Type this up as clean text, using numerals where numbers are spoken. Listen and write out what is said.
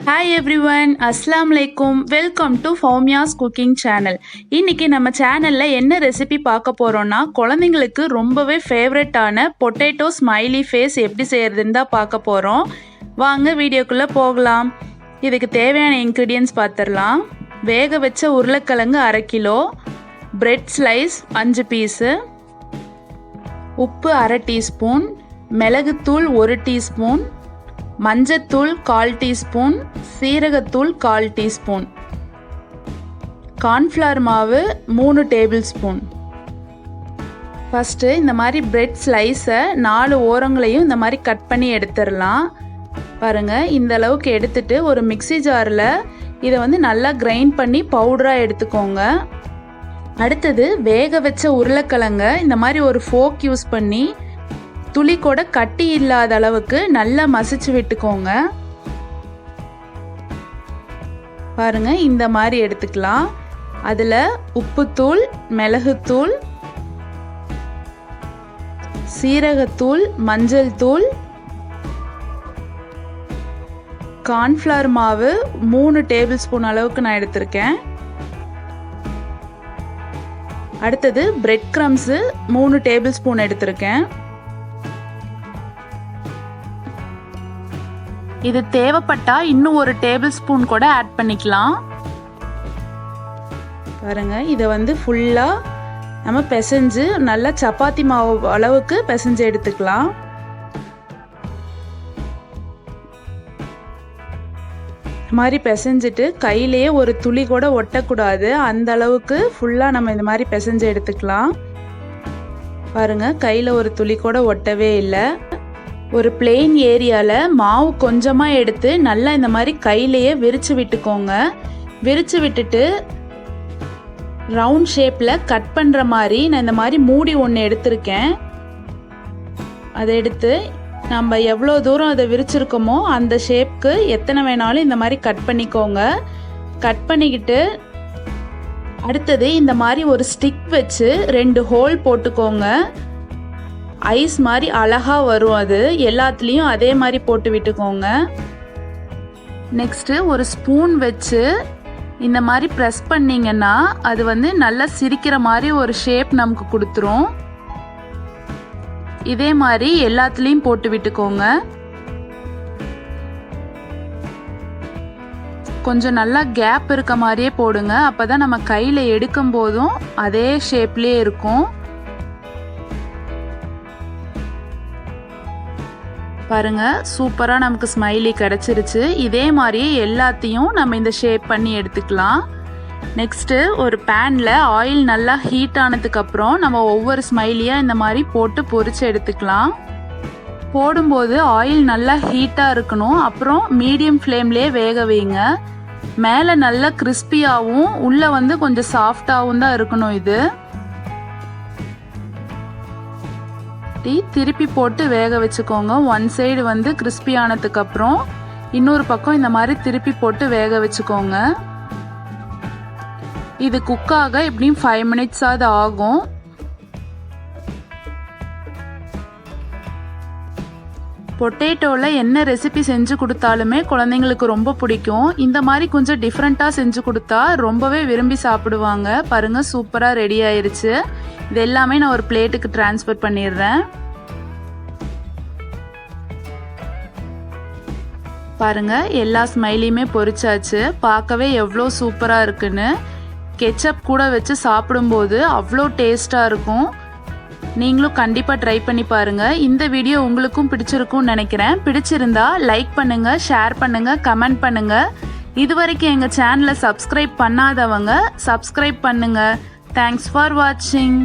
Hi everyone, Assalamu alaikum. Welcome to fowmiyas cooking channel. இன்னைக்கு நம்ம சேனல்ல என்ன ரெசிபி பார்க்க போறோம்னா குழந்தைங்களுக்கு ரொம்பவே ஃபேவரட்டான பொட்டேட்டோ ஸ்மைலி ஃபேஸ் எப்படி செய்யறதுன்னு தான் பார்க்க போறோம். வாங்க வீடியோக்குள்ள போகலாம். இதுக்கு தேவையான இன்கிரிடியன்ட்ஸ் பார்த்துடலாம். வேக வச்ச உருளைக்கிழங்கு 1/2 கிலோ, பிரெட் ஸ்லைஸ் 5 பீஸு, உப்பு 1/2 டீஸ்பூன், மிளகுத்தூள் 1 டீஸ்பூன், மஞ்சத்தூள் 1/4 டீஸ்பூன், சீரகத்தூள் 1/4 டீஸ்பூன், கார்ன்ஃப்ளவர் மாவு 3 டேபிள் ஸ்பூன். ஃபஸ்ட்டு இந்த மாதிரி பிரெட் ஸ்லைஸை 4 ஓரங்களையும் இந்த மாதிரி கட் பண்ணி எடுத்துடலாம். பாருங்கள், இந்த அளவுக்கு எடுத்துட்டு ஒரு மிக்ஸி ஜாரில் இதை நல்லா கிரைண்ட் பண்ணி பவுடராக எடுத்துக்கோங்க. அடுத்தது வேக வச்ச உருளைக்கிழங்க இந்த மாதிரி ஒரு ஃபோக் யூஸ் பண்ணி துளி கூட கட்டி இல்லாத அளவுக்கு நல்லா மசிச்சு விட்டுக்கோங்க. பாருங்க, இந்த மாதிரி எடுத்துக்கலாம். அதில் உப்புத்தூள், மிளகுத்தூள், சீரகத்தூள், மஞ்சள் தூள், கார்ன்ஃப்ளவர் மாவு 3 டேபிள் ஸ்பூன் அளவுக்கு நான் எடுத்திருக்கேன். அடுத்தது பிரெட் கிரம்ஸு 3 டேபிள் ஸ்பூன் எடுத்திருக்கேன். இது தேவைப்பட்டா இன்னும் 1 டேபிள் ஸ்பூன் கூட ஆட் பண்ணிக்கலாம். பாருங்க, இதை ஃபுல்லாக நம்ம பிசைஞ்சு நல்லா சப்பாத்தி மாவு அளவுக்கு பிசைஞ்சு எடுத்துக்கலாம். இந்த மாதிரி பிசைஞ்சிட்டு கையிலேயே ஒரு துளி கூட ஒட்டக்கூடாது, அந்த அளவுக்கு ஃபுல்லாக நம்ம இந்த மாதிரி பிசைஞ்சு எடுத்துக்கலாம். பாருங்க, கையில் ஒரு துளி கூட ஒட்டவே இல்லை. ஒரு பிளெயின் ஏரியாவில் மாவு கொஞ்சமாக எடுத்து நல்லா இந்த மாதிரி கையிலேயே விரித்து விட்டுக்கோங்க. விரித்து விட்டுட்டு ரவுண்ட் ஷேப்பில் கட் பண்ணுற மாதிரி நான் இந்த மாதிரி மூடி ஒன்று எடுத்திருக்கேன். அதை எடுத்து நம்ம எவ்வளோ தூரம் அதை விரிச்சிருக்கோமோ அந்த ஷேப்க்கு எத்தனை வேணாலும் இந்த மாதிரி கட் பண்ணிக்கோங்க. கட் பண்ணிக்கிட்டு அடுத்தது இந்த மாதிரி ஒரு ஸ்டிக் வச்சு 2 ஹோல் போட்டுக்கோங்க. ஐஸ் மாதிரி அழகாக வரும், அது எல்லாத்துலேயும் அதே மாதிரி போட்டு விட்டுக்கோங்க. நெக்ஸ்ட்டு ஒரு ஸ்பூன் வச்சு இந்த மாதிரி ப்ரெஸ் பண்ணிங்கன்னா அது நல்லா சிரிக்கிற மாதிரி ஒரு ஷேப் நமக்கு கொடுத்துரும். இதே மாதிரி எல்லாத்துலேயும் போட்டு விட்டுக்கோங்க. கொஞ்சம் நல்லா கேப் இருக்க மாதிரியே போடுங்க, அப்போ தான் நம்ம கையில் எடுக்கும் போதும் அதே ஷேப்லேயே இருக்கும். பாருங்க, சூப்பராக நமக்கு ஸ்மைலி கிடச்சிருச்சு. இதே மாதிரியே எல்லாத்தையும் நம்ம இந்த ஷேப் பண்ணி எடுத்துக்கலாம். நெக்ஸ்ட்டு ஒரு பேனில் ஆயில் நல்லா ஹீட் ஆனதுக்கப்புறம் நம்ம ஒவ்வொரு ஸ்மைலியாக இந்த மாதிரி போட்டு பொரிச்சு எடுத்துக்கலாம். போடும்போது ஆயில் நல்லா ஹீட்டாக இருக்கணும், அப்புறம் மீடியம் ஃப்ளேம்லேயே வேக வைங்க. மேலே நல்லா கிறிஸ்பியாகவும் உள்ளே கொஞ்சம் சாஃப்டாகவும் தான் இருக்கணும். இது திருப்பி போட்டு வேக வச்சுக்கோங்க. ஒன் சைடு கிறிஸ்பி ஆனதுக்கப்புறம் இன்னொரு பக்கம் இந்த மாதிரி திருப்பி போட்டு வேக வச்சுக்கோங்க. இது குக்காக எப்படியும் 5 மினிட்ஸாவது ஆகும். பொட்டேட்டோவில் என்ன ரெசிபி செஞ்சு கொடுத்தாலுமே குழந்தைங்களுக்கு ரொம்ப பிடிக்கும். இந்த மாதிரி கொஞ்சம் டிஃப்ரெண்ட்டாக செஞ்சு கொடுத்தா ரொம்பவே விரும்பி சாப்பிடுவாங்க. பாருங்கள், சூப்பராக ரெடி ஆயிருச்சு. இது எல்லாமே நான் ஒரு பிளேட்டுக்கு ட்ரான்ஸ்ஃபர் பண்ணிடுறேன். பாருங்க, எல்லா ஸ்மைலியுமே பொரிச்சாச்சு. பார்க்கவே எவ்வளோ சூப்பராக இருக்குன்னு. கெச்சப் கூட வச்சு சாப்பிடும்போது அவ்வளோ டேஸ்ட்டாக இருக்கும். நீங்களும் கண்டிப்பாக ட்ரை பண்ணி பாருங்கள். இந்த வீடியோ உங்களுக்கும் பிடிச்சிருக்கும்னு நினைக்கிறேன். பிடிச்சிருந்தா லைக் பண்ணுங்கள், ஷேர் பண்ணுங்கள், கமெண்ட் பண்ணுங்கள். இது வரைக்கும் எங்கள் சேனலை சப்ஸ்கிரைப் பண்ணாதவங்க சப்ஸ்கிரைப் பண்ணுங்கள். தேங்க்ஸ் ஃபார் வாட்சிங்.